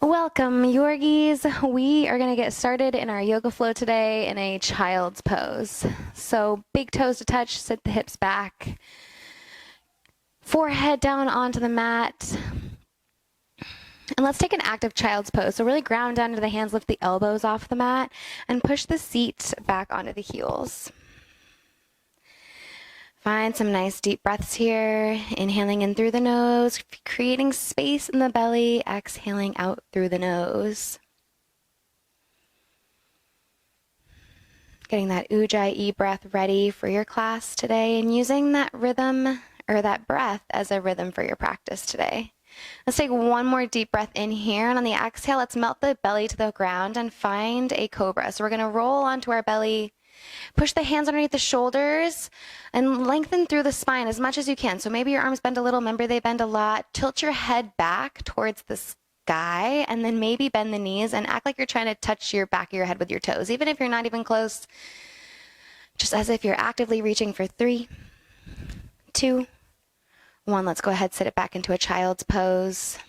Welcome, Yorgies. We are going to get started in our yoga flow today in a child's pose. So big toes to touch, sit the hips back, forehead down onto the mat. And let's take an active child's pose. So really ground down to the hands, lift the elbows off the mat, and push the seat back onto the heels. Find some nice deep breaths here. Inhaling in through the nose, creating space in the belly, exhaling out through the nose. Getting that Ujjayi breath ready for your class today and using that rhythm or that breath as a rhythm for your practice today. Let's take one more deep breath in here, and on the exhale, let's melt the belly to the ground and find a cobra. So we're going to roll onto our belly. Push the hands underneath the shoulders and lengthen through the spine as much as you can. So maybe your arms bend a little. Remember, they bend a lot. Tilt your head back towards the sky and then maybe bend the knees and act like you're trying to touch your back of your head with your toes. Even if you're not even close, just as if you're actively reaching for 3, 2, 1. Let's go ahead, sit it back into a child's pose.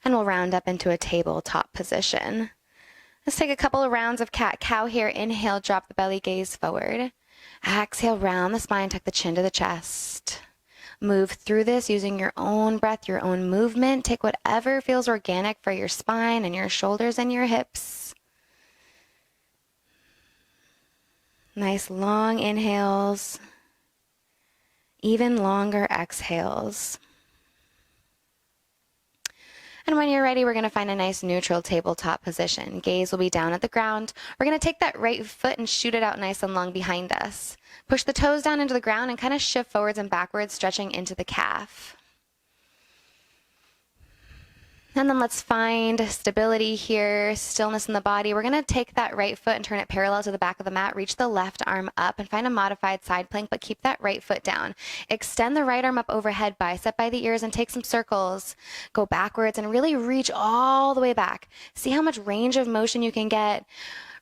And we'll round up into a tabletop position. Let's take a couple of rounds of cat-cow here. Inhale, drop the belly, gaze forward. Exhale, round the spine, tuck the chin to the chest. Move through this using your own breath, your own movement. Take whatever feels organic for your spine and your shoulders and your hips. Nice long inhales. Even longer exhales. And when you're ready, we're going to find a nice neutral tabletop position. Gaze will be down at the ground. We're going to take that right foot and shoot it out nice and long behind us. Push the toes down into the ground and kind of shift forwards and backwards, stretching into the calf. And then let's find stability here, stillness in the body. We're going to take that right foot and turn it parallel to the back of the mat. Reach the left arm up and find a modified side plank, but keep that right foot down. Extend the right arm up overhead, bicep by the ears, and take some circles. Go backwards and really reach all the way back. See how much range of motion you can get.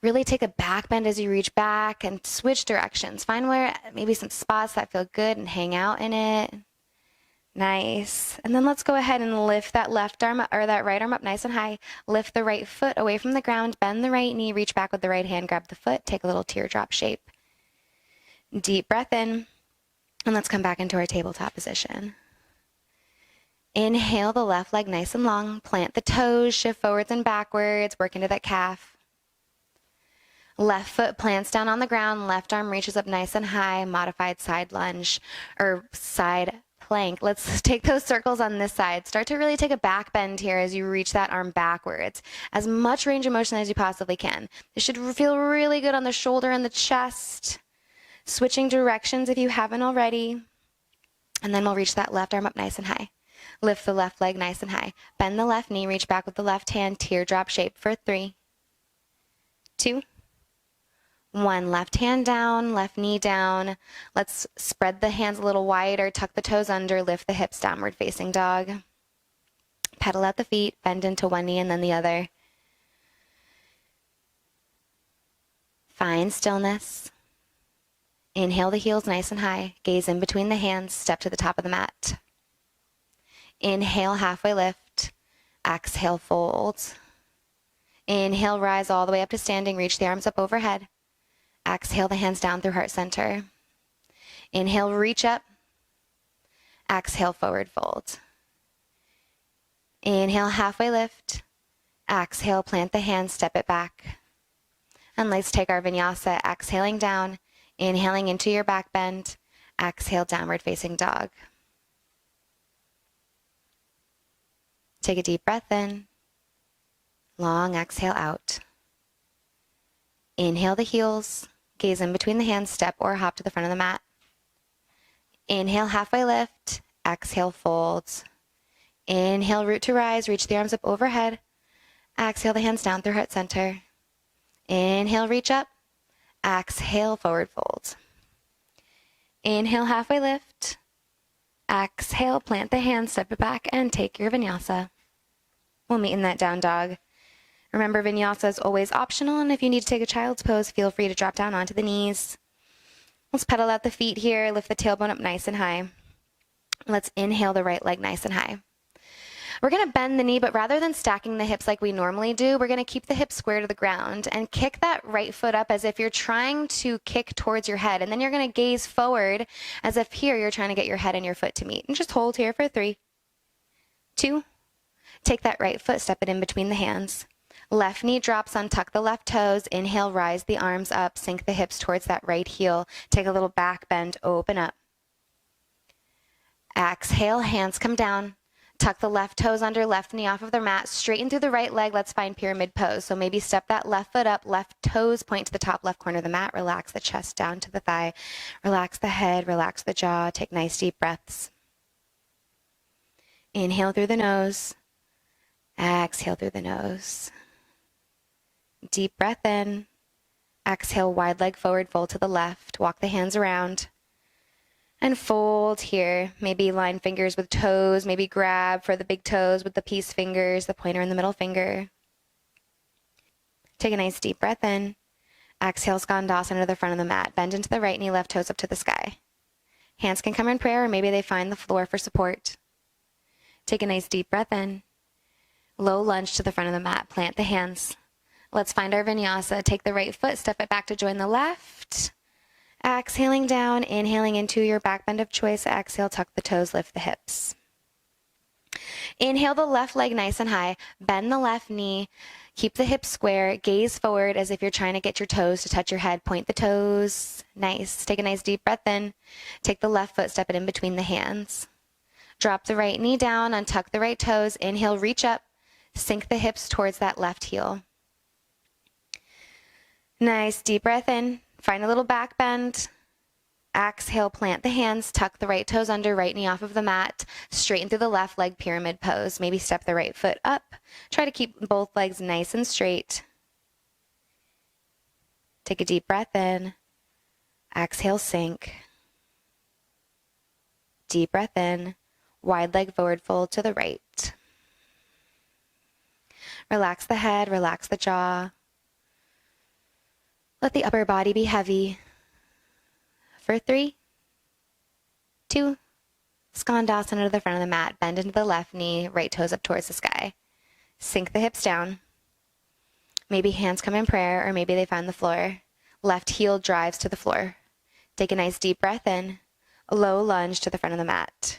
Really take a back bend as you reach back and switch directions. Find where maybe some spots that feel good and hang out in it. Nice. And then let's go ahead and lift that left arm or that right arm up nice and high. Lift the right foot away from the ground. Bend the right knee. Reach back with the right hand. Grab the foot. Take a little teardrop shape. Deep breath in. And let's come back into our tabletop position. Inhale the left leg nice and long. Plant the toes. Shift forwards and backwards. Work into that calf. Left foot plants down on the ground. Left arm reaches up nice and high. Modified side lunge or side plank. Let's take those circles on this side. Start to really take a back bend here as you reach that arm backwards. As much range of motion as you possibly can. This should feel really good on the shoulder and the chest. Switching directions if you haven't already. And then we'll reach that left arm up nice and high. Lift the left leg nice and high. Bend the left knee. Reach back with the left hand. Teardrop shape for 3, 2, 1. Left hand down, left knee down. Let's spread the hands a little wider, tuck the toes under, lift the hips, downward facing dog. Pedal out the feet, bend into one knee and then the other. Find stillness. Inhale the heels nice and high. Gaze in between the hands, step to the top of the mat. Inhale, halfway lift. Exhale, fold. Inhale, rise all the way up to standing. Reach the arms up overhead. Exhale the hands down through heart center. Inhale, reach up. Exhale, forward fold. Inhale, halfway lift. Exhale, plant the hands, step it back. And let's take our vinyasa, exhaling down, inhaling into your back bend. Exhale, downward facing dog. Take a deep breath in. Long exhale out. Inhale the heels. Gaze in between the hands, step or hop to the front of the mat. Inhale, halfway lift. Exhale, fold. Inhale, root to rise. Reach the arms up overhead. Exhale the hands down through heart center. Inhale, reach up. Exhale, forward fold. Inhale, halfway lift. Exhale, plant the hands, step it back, and take your vinyasa. We'll meet in that down dog. Remember, vinyasa is always optional, and if you need to take a child's pose, feel free to drop down onto the knees. Let's pedal out the feet here, lift the tailbone up nice and high. Let's inhale the right leg nice and high. We're going to bend the knee, but rather than stacking the hips like we normally do, we're going to keep the hips square to the ground and kick that right foot up as if you're trying to kick towards your head. And then you're going to gaze forward as if here you're trying to get your head and your foot to meet. And just hold here for 3, 2. Take that right foot, step it in between the hands. Left knee drops, untuck the left toes. Inhale, rise the arms up, sink the hips towards that right heel. Take a little back bend, open up. Exhale, hands come down. Tuck the left toes under, left knee off of the mat. Straighten through the right leg. Let's find pyramid pose. So maybe step that left foot up, left toes point to the top left corner of the mat. Relax the chest down to the thigh. Relax the head, relax the jaw. Take nice deep breaths. Inhale through the nose. Exhale through the nose. Deep breath in. Exhale, wide leg forward, fold to the left. Walk the hands around. And fold here. Maybe line fingers with toes. Maybe grab for the big toes with the peace fingers, the pointer and the middle finger. Take a nice deep breath in. Exhale, Skandasana to the front of the mat. Bend into the right knee, left toes up to the sky. Hands can come in prayer, or maybe they find the floor for support. Take a nice deep breath in. Low lunge to the front of the mat. Plant the hands. Let's find our vinyasa. Take the right foot, step it back to join the left. Exhaling down, inhaling into your back bend of choice. Exhale, tuck the toes, lift the hips. Inhale the left leg nice and high. Bend the left knee. Keep the hips square. Gaze forward as if you're trying to get your toes to touch your head. Point the toes. Nice. Take a nice deep breath in. Take the left foot, step it in between the hands. Drop the right knee down, untuck the right toes. Inhale, reach up. Sink the hips towards that left heel. Nice, deep breath in. Find a little back bend. Exhale, plant the hands, tuck the right toes under, right knee off of the mat. Straighten through the left leg, pyramid pose. Maybe step the right foot up. Try to keep both legs nice and straight. Take a deep breath in. Exhale, sink. Deep breath in. Wide leg forward, fold to the right. Relax the head, relax the jaw. Let the upper body be heavy. For 3, 2, Skandasana to the front of the mat. Bend into the left knee, right toes up towards the sky. Sink the hips down. Maybe hands come in prayer, or maybe they find the floor. Left heel drives to the floor. Take a nice deep breath in. A low lunge to the front of the mat.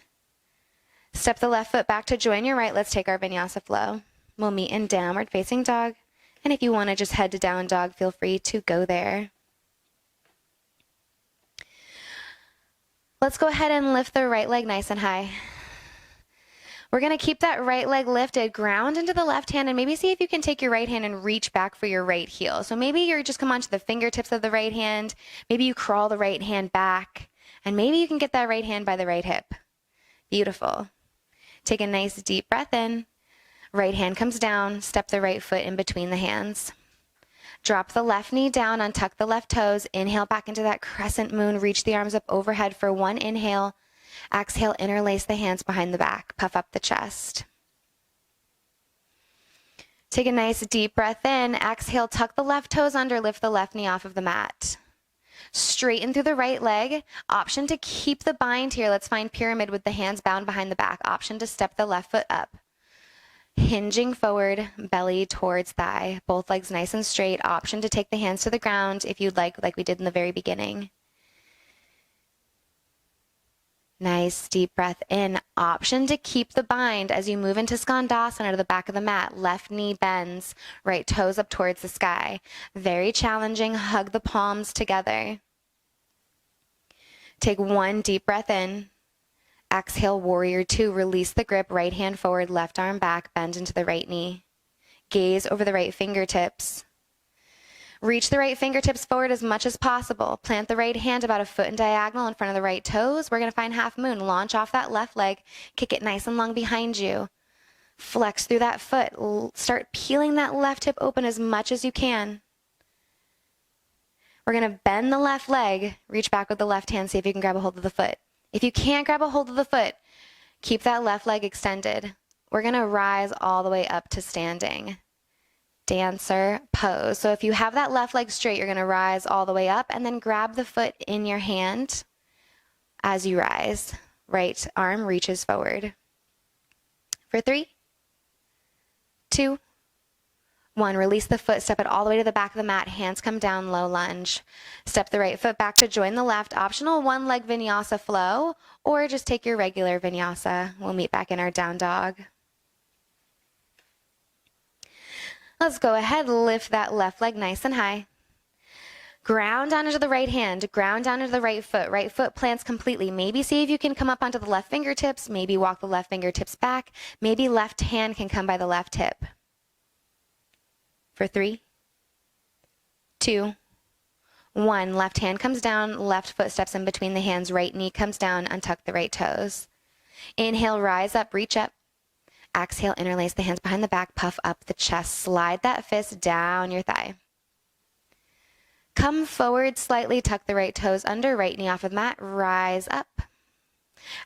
Step the left foot back to join your right. Let's take our vinyasa flow. We'll meet in downward facing dog. And if you want to just head to down dog, feel free to go there. Let's go ahead and lift the right leg nice and high. We're going to keep that right leg lifted, ground into the left hand, and maybe see if you can take your right hand and reach back for your right heel. So maybe you're just come onto the fingertips of the right hand. Maybe you crawl the right hand back, and maybe you can get that right hand by the right hip. Beautiful. Take a nice deep breath in. Right hand comes down, step the right foot in between the hands. Drop the left knee down, untuck the left toes. Inhale back into that crescent moon. Reach the arms up overhead for 1 inhale. Exhale, interlace the hands behind the back. Puff up the chest. Take a nice deep breath in. Exhale, tuck the left toes under, lift the left knee off of the mat. Straighten through the right leg. Option to keep the bind here. Let's find pyramid with the hands bound behind the back. Option to step the left foot up. Hinging forward, belly towards thigh. Both legs nice and straight. Option to take the hands to the ground if you'd like we did in the very beginning. Nice deep breath in. Option to keep the bind as you move into Skandasana to the back of the mat. Left knee bends, right toes up towards the sky. Very challenging. Hug the palms together. Take 1 deep breath in. Exhale, warrior 2. Release the grip, right hand forward, left arm back, bend into the right knee. Gaze over the right fingertips. Reach the right fingertips forward as much as possible. Plant the right hand about a foot in diagonal in front of the right toes. We're going to find half moon. Launch off that left leg. Kick it nice and long behind you. Flex through that foot. Start peeling that left hip open as much as you can. We're going to bend the left leg. Reach back with the left hand. See if you can grab a hold of the foot. If you can't grab a hold of the foot, keep that left leg extended. We're going to rise all the way up to standing. Dancer pose. So if you have that left leg straight, you're going to rise all the way up and then grab the foot in your hand as you rise. Right arm reaches forward. For 3, 2, 1. Release the foot, step it all the way to the back of the mat. Hands come down, low lunge. Step the right foot back to join the left. Optional one leg vinyasa flow, or just take your regular vinyasa. We'll meet back in our down dog. Let's go ahead, lift that left leg nice and high. Ground down into the right hand, ground down into the right foot plants completely. Maybe see if you can come up onto the left fingertips, maybe walk the left fingertips back, maybe left hand can come by the left hip. For 3, 2, 1. Left hand comes down, left foot steps in between the hands, right knee comes down, untuck the right toes. Inhale, rise up, reach up. Exhale, interlace the hands behind the back, puff up the chest, slide that fist down your thigh. Come forward slightly, tuck the right toes under, right knee off of the mat, rise up.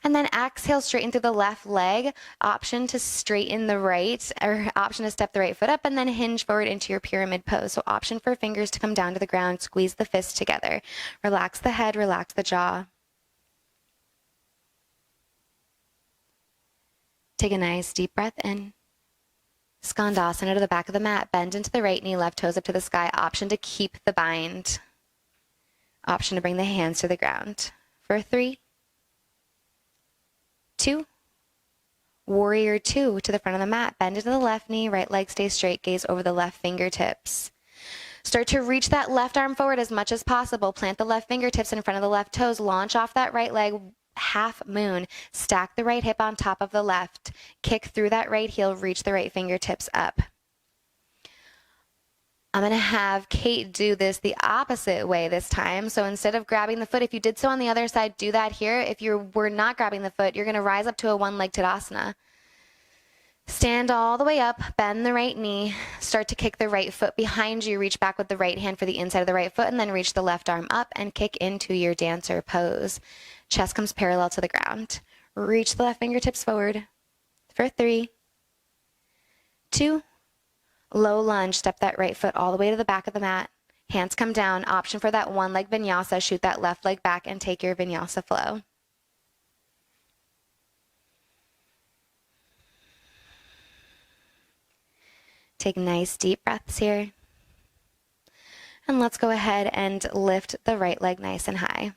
And then exhale, straighten through the left leg. Option to straighten the right, or option to step the right foot up and then hinge forward into your pyramid pose. So option for fingers to come down to the ground, squeeze the fists together. Relax the head, relax the jaw. Take a nice deep breath in. Skandasana to the back of the mat. Bend into the right knee, left toes up to the sky. Option to keep the bind. Option to bring the hands to the ground. For 3, 2, warrior 2 to the front of the mat. Bend into the left knee, right leg stays straight, gaze over the left fingertips. Start to reach that left arm forward as much as possible. Plant the left fingertips in front of the left toes. Launch off that right leg, half moon. Stack the right hip on top of the left. Kick through that right heel, reach the right fingertips up. I'm going to have Kate do this the opposite way this time. So instead of grabbing the foot, if you did so on the other side, do that here. If you were not grabbing the foot, you're going to rise up to a one-leg Tadasana. Stand all the way up, bend the right knee, start to kick the right foot behind you, reach back with the right hand for the inside of the right foot, and then reach the left arm up and kick into your dancer pose. Chest comes parallel to the ground. Reach the left fingertips forward. For 3, 2, low lunge, step that right foot all the way to the back of the mat. Hands come down. Option for that one leg vinyasa. Shoot that left leg back and take your vinyasa flow. Take nice deep breaths here. And let's go ahead and lift the right leg nice and high.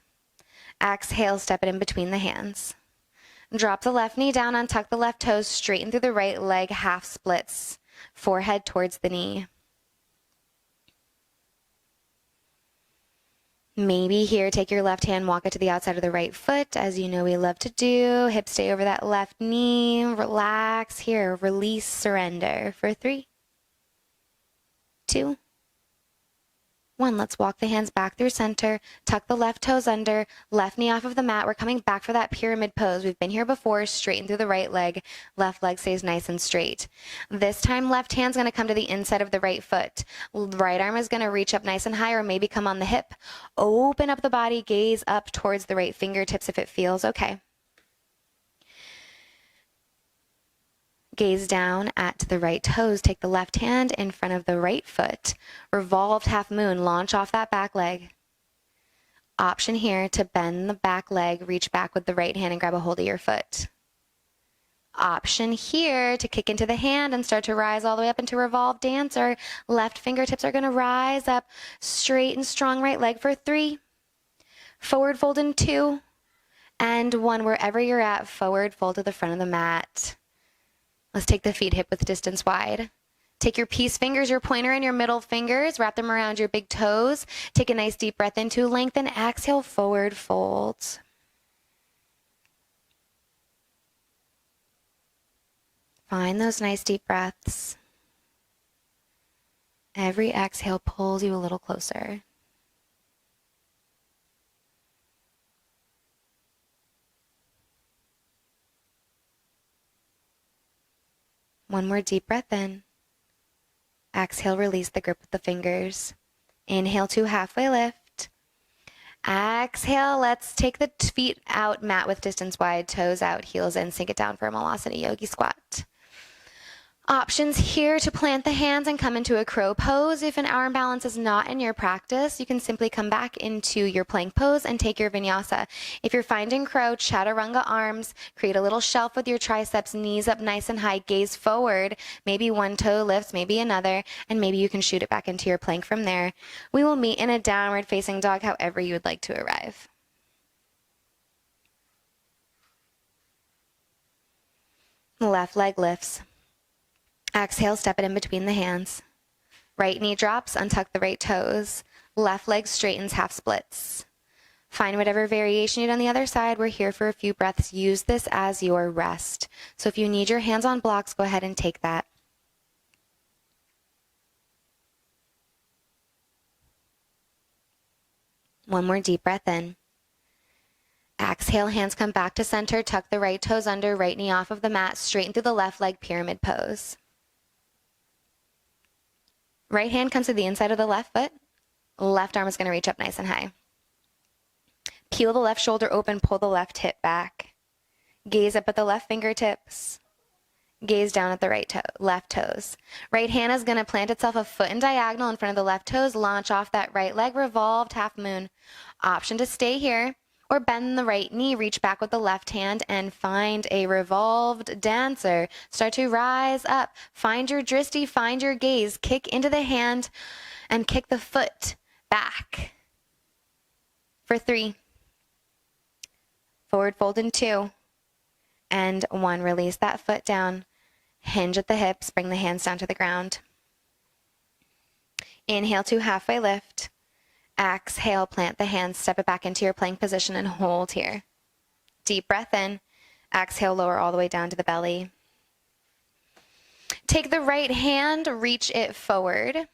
Exhale, step it in between the hands. Drop the left knee down, untuck the left toes, straighten through the right leg, half splits. Forehead towards the knee. Maybe here, take your left hand, walk it to the outside of the right foot, as you know we love to do. Hips stay over that left knee. Relax here. Release, surrender. For 3, 2, 1. Let's walk the hands back through center. Tuck the left toes under, left knee off of the mat. We're coming back for that pyramid pose. We've been here before. Straighten through the right leg. Left leg stays nice and straight. This time, left hand's going to come to the inside of the right foot. Right arm is going to reach up nice and high or maybe come on the hip. Open up the body. Gaze up towards the right fingertips if it feels okay. Gaze down at the right toes. Take the left hand in front of the right foot. Revolved half moon. Launch off that back leg. Option here to bend the back leg. Reach back with the right hand and grab a hold of your foot. Option here to kick into the hand and start to rise all the way up into revolved dancer. Left fingertips are going to rise up. Straight and strong right leg for 3. Forward fold in 2. And 1. Wherever you're at, forward fold to the front of the mat. Let's take the feet hip width distance wide. Take your peace fingers, your pointer and your middle fingers, wrap them around your big toes. Take a nice deep breath into lengthen. Exhale, forward fold. Find those nice deep breaths. Every exhale pulls you a little closer. One more deep breath in. Exhale, release the grip with the fingers. Inhale to halfway lift. Exhale, let's take the feet out, mat width distance wide, toes out, heels in, sink it down for a Malasana Yogi squat. Options here to plant the hands and come into a crow pose. If an arm balance is not in your practice, you can simply come back into your plank pose and take your vinyasa. If you're finding crow, chaturanga arms, create a little shelf with your triceps, knees up nice and high, gaze forward, maybe one toe lifts, maybe another, and maybe you can shoot it back into your plank from there. We will meet in a downward facing dog however you would like to arrive. Left leg lifts. Exhale, step it in between the hands. Right knee drops, untuck the right toes. Left leg straightens, half splits. Find whatever variation you need on the other side. We're here for a few breaths. Use this as your rest. So if you need your hands on blocks, go ahead and take that. One more deep breath in. Exhale, hands come back to center. Tuck the right toes under, right knee off of the mat. Straighten through the left leg, pyramid pose. Right hand comes to the inside of the left foot. Left arm is going to reach up nice and high. Peel the left shoulder open, pull the left hip back. Gaze up at the left fingertips. Gaze down at the left toes. Right hand is going to plant itself a foot in diagonal in front of the left toes. Launch off that right leg, revolved half moon. Option to stay here or bend the right knee, reach back with the left hand and find a revolved dancer. Start to rise up. Find your drishti, find your gaze. Kick into the hand and kick the foot back. For 3. Forward fold in 2. And 1. Release that foot down. Hinge at the hips. Bring the hands down to the ground. Inhale to halfway lift. Exhale, plant the hands, step it back into your plank position and hold here. Deep breath in. Exhale, lower all the way down to the belly. Take the right hand, reach it forward.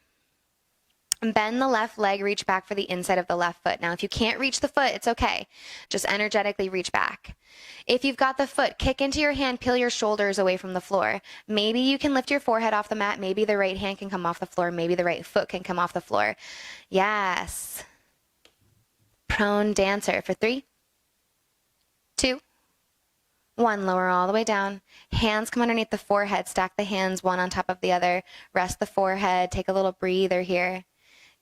Bend the left leg, reach back for the inside of the left foot. Now, if you can't reach the foot, it's okay. Just energetically reach back. If you've got the foot, kick into your hand, peel your shoulders away from the floor. Maybe you can lift your forehead off the mat. Maybe the right hand can come off the floor. Maybe the right foot can come off the floor. Yes. Prone dancer for 3, 2, 1. Lower all the way down. Hands come underneath the forehead. Stack the hands one on top of the other. Rest the forehead. Take a little breather here.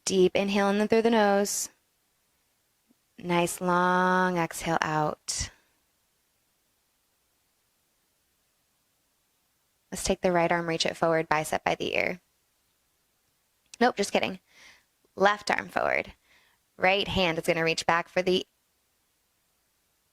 Deep inhale in through the nose. Nice long exhale out. Let's take the right arm, reach it forward, bicep by the ear. Nope, just kidding. Left arm forward. Right hand is going to reach back for the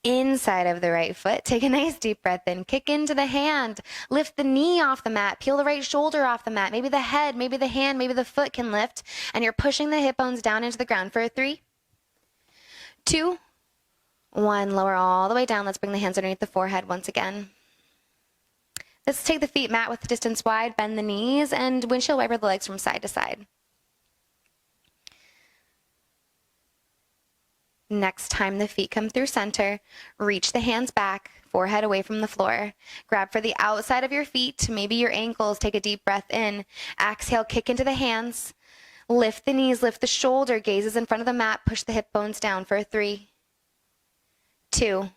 inside of the right foot. Take a nice deep breath in. Kick into the hand. Lift the knee off the mat. Peel the right shoulder off the mat. Maybe the head, maybe the hand, maybe the foot can lift. And you're pushing the hip bones down into the ground for 3, 2, 1. Lower all the way down. Let's bring the hands underneath the forehead once again. Let's take the feet mat width distance wide. Bend the knees and windshield wiper the legs from side to side. Next time the feet come through center, reach the hands back, forehead away from the floor. Grab for the outside of your feet, maybe your ankles. Take a deep breath in. Exhale, kick into the hands. Lift the knees, lift the shoulder, gazes in front of the mat. Push the hip bones down for 3, 2.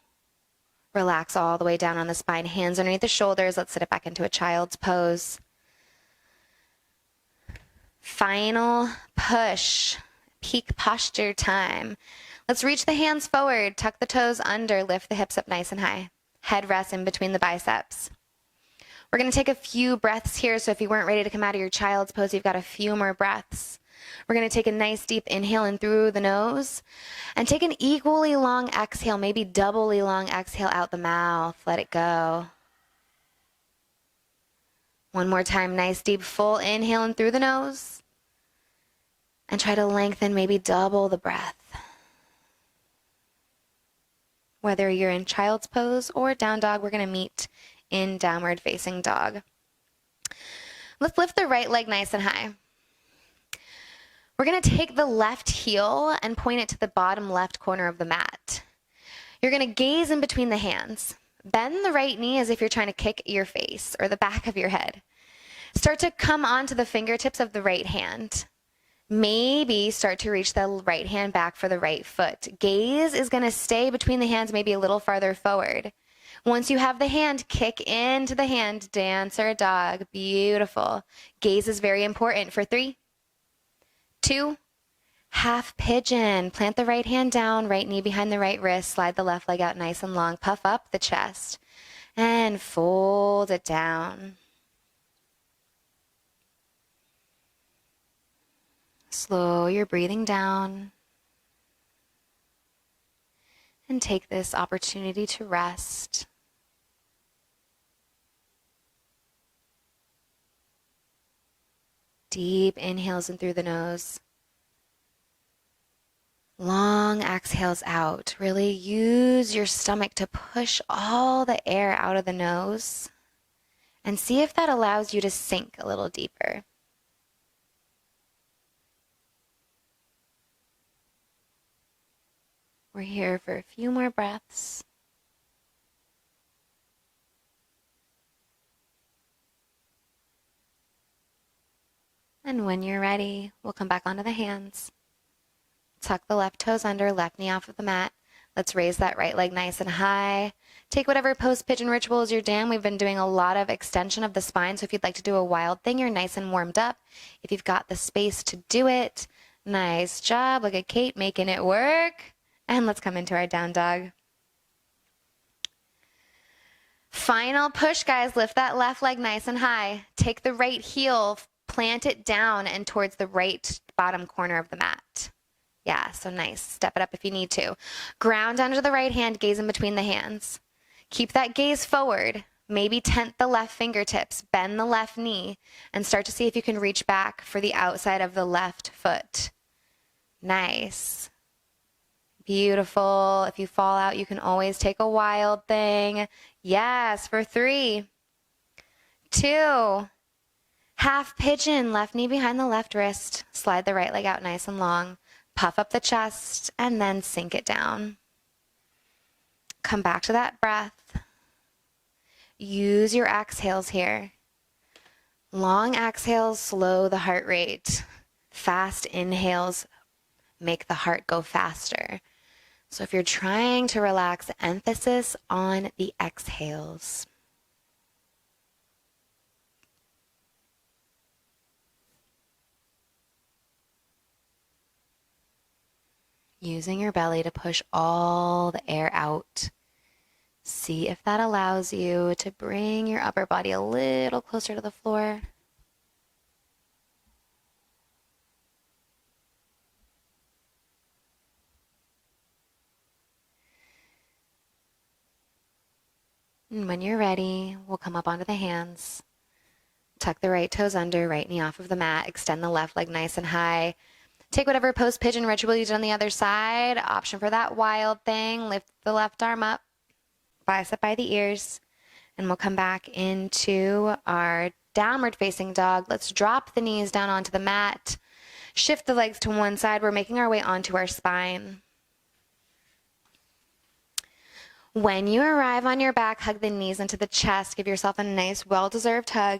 Relax all the way down on the spine. Hands underneath the shoulders. Let's sit it back into a child's pose. Final push. Peak posture time. Let's reach the hands forward, tuck the toes under, lift the hips up nice and high. Head rests in between the biceps. We're going to take a few breaths here, so if you weren't ready to come out of your child's pose, you've got a few more breaths. We're going to take a nice deep inhale in through the nose, and take an equally long exhale, maybe doubly long exhale out the mouth. Let it go. One more time, nice deep full inhale in through the nose, and try to lengthen, maybe double the breath. Whether you're in child's pose or down dog, we're going to meet in downward facing dog. Let's lift the right leg nice and high. We're going to take the left heel and point it to the bottom left corner of the mat. You're going to gaze in between the hands. Bend the right knee as if you're trying to kick your face or the back of your head. Start to come onto the fingertips of the right hand. Maybe start to reach the right hand back for the right foot. Gaze is going to stay between the hands, maybe a little farther forward. Once you have the hand, kick into the hand, dancer dog. Beautiful. Gaze is very important for 3, 2, half pigeon. Plant the right hand down, right knee behind the right wrist, slide the left leg out nice and long, puff up the chest, and fold it down. Slow your breathing down. And take this opportunity to rest. Deep inhales in through the nose. Long exhales out. Really use your stomach to push all the air out of the nose. And see if that allows you to sink a little deeper. We're here for a few more breaths. And when you're ready, we'll come back onto the hands. Tuck the left toes under, left knee off of the mat. Let's raise that right leg nice and high. Take whatever post-pigeon ritual is your jam. We've been doing a lot of extension of the spine, so if you'd like to do a wild thing, you're nice and warmed up. If you've got the space to do it, nice job. Look at Kate making it work. And let's come into our down dog. Final push, guys. Lift that left leg nice and high. Take the right heel, plant it down and towards the right bottom corner of the mat. Yeah, so nice. Step it up if you need to. Ground under the right hand, gaze in between the hands. Keep that gaze forward. Maybe tent the left fingertips, bend the left knee, and start to see if you can reach back for the outside of the left foot. Nice. Beautiful. If you fall out, you can always take a wild thing. Yes, for 3, 2, half pigeon, left knee behind the left wrist. Slide the right leg out nice and long. Puff up the chest and then sink it down. Come back to that breath. Use your exhales here. Long exhales slow the heart rate. Fast inhales make the heart go faster. So if you're trying to relax, emphasis on the exhales. Using your belly to push all the air out. See if that allows you to bring your upper body a little closer to the floor. And when you're ready, we'll come up onto the hands. Tuck the right toes under, right knee off of the mat. Extend the left leg nice and high. Take whatever post-pigeon ritual you did on the other side. Option for that wild thing. Lift the left arm up, bicep by the ears, and we'll come back into our downward facing dog. Let's drop the knees down onto the mat. Shift the legs to one side. We're making our way onto our spine. When you arrive on your back, hug the knees into the chest. Give yourself a nice, well-deserved hug.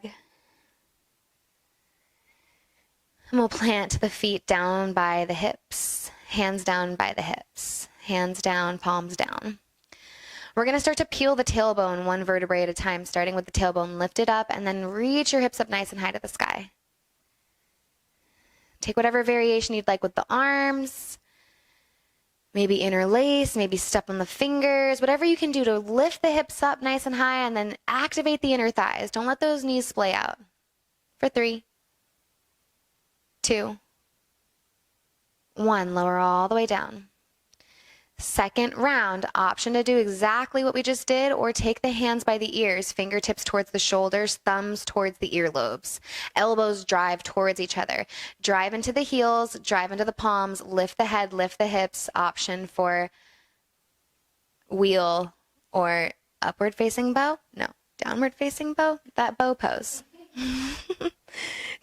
And we'll plant the feet down by the hips, hands down by the hips, hands down, palms down. We're going to start to peel the tailbone one vertebrae at a time, starting with the tailbone. Lift it up and then reach your hips up nice and high to the sky. Take whatever variation you'd like with the arms. Maybe interlace, maybe step on the fingers, whatever you can do to lift the hips up nice and high and then activate the inner thighs. Don't let those knees splay out. For 3, 2, 1. Lower all the way down. Second round, option to do exactly what we just did or take the hands by the ears, fingertips towards the shoulders, thumbs towards the earlobes. Elbows drive towards each other. Drive into the heels, drive into the palms, lift the head, lift the hips. Option for wheel or upward facing bow. No, downward facing bow, that bow pose.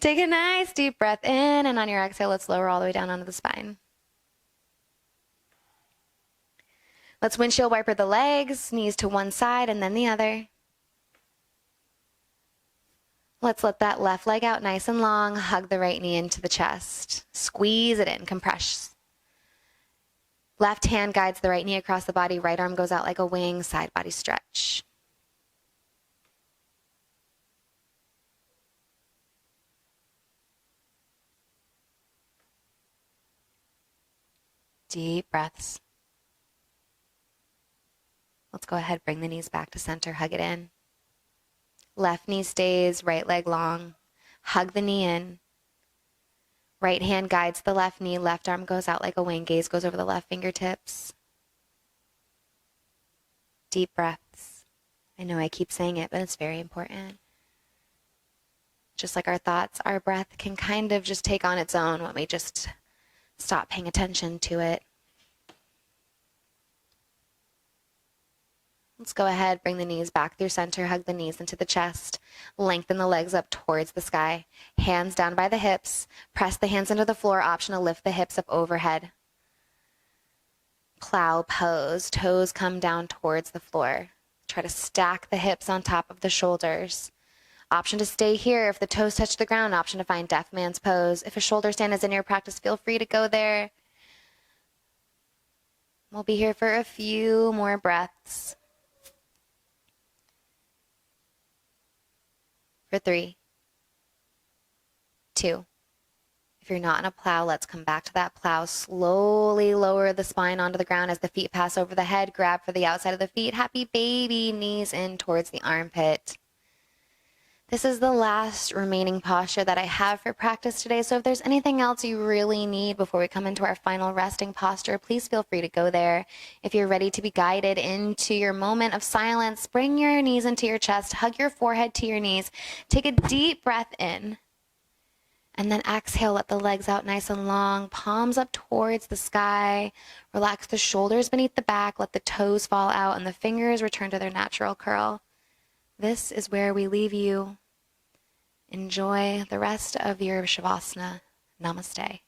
Take a nice deep breath in, and on your exhale, let's lower all the way down onto the spine. Let's windshield wiper the legs, knees to one side and then the other. Let's let that left leg out nice and long. Hug the right knee into the chest. Squeeze it in, compress. Left hand guides the right knee across the body. Right arm goes out like a wing, side body stretch. Deep breaths. Let's go ahead, bring the knees back to center, hug it in. Left knee stays, right leg long. Hug the knee in. Right hand guides the left knee, left arm goes out like a wing, gaze goes over the left fingertips. Deep breaths. I know I keep saying it, but it's very important. Just like our thoughts, our breath can kind of just take on its own when we just stop paying attention to it. Let's go ahead, bring the knees back through center, hug the knees into the chest, lengthen the legs up towards the sky, hands down by the hips, press the hands into the floor, option to lift the hips up overhead. Plow pose, toes come down towards the floor. Try to stack the hips on top of the shoulders. Option to stay here if the toes touch the ground, option to find deaf man's pose. If a shoulder stand is in your practice, feel free to go there. We'll be here for a few more breaths. For 3, 2. If you're not in a plow, let's come back to that plow. Slowly lower the spine onto the ground as the feet pass over the head. Grab for the outside of the feet. Happy baby, knees in towards the armpit. This is the last remaining posture that I have for practice today. So if there's anything else you really need before we come into our final resting posture, please feel free to go there. If you're ready to be guided into your moment of silence, bring your knees into your chest, hug your forehead to your knees, take a deep breath in, and then exhale, let the legs out nice and long, palms up towards the sky, relax the shoulders beneath the back, let the toes fall out, and the fingers return to their natural curl. This is where we leave you. Enjoy the rest of your Shavasana. Namaste.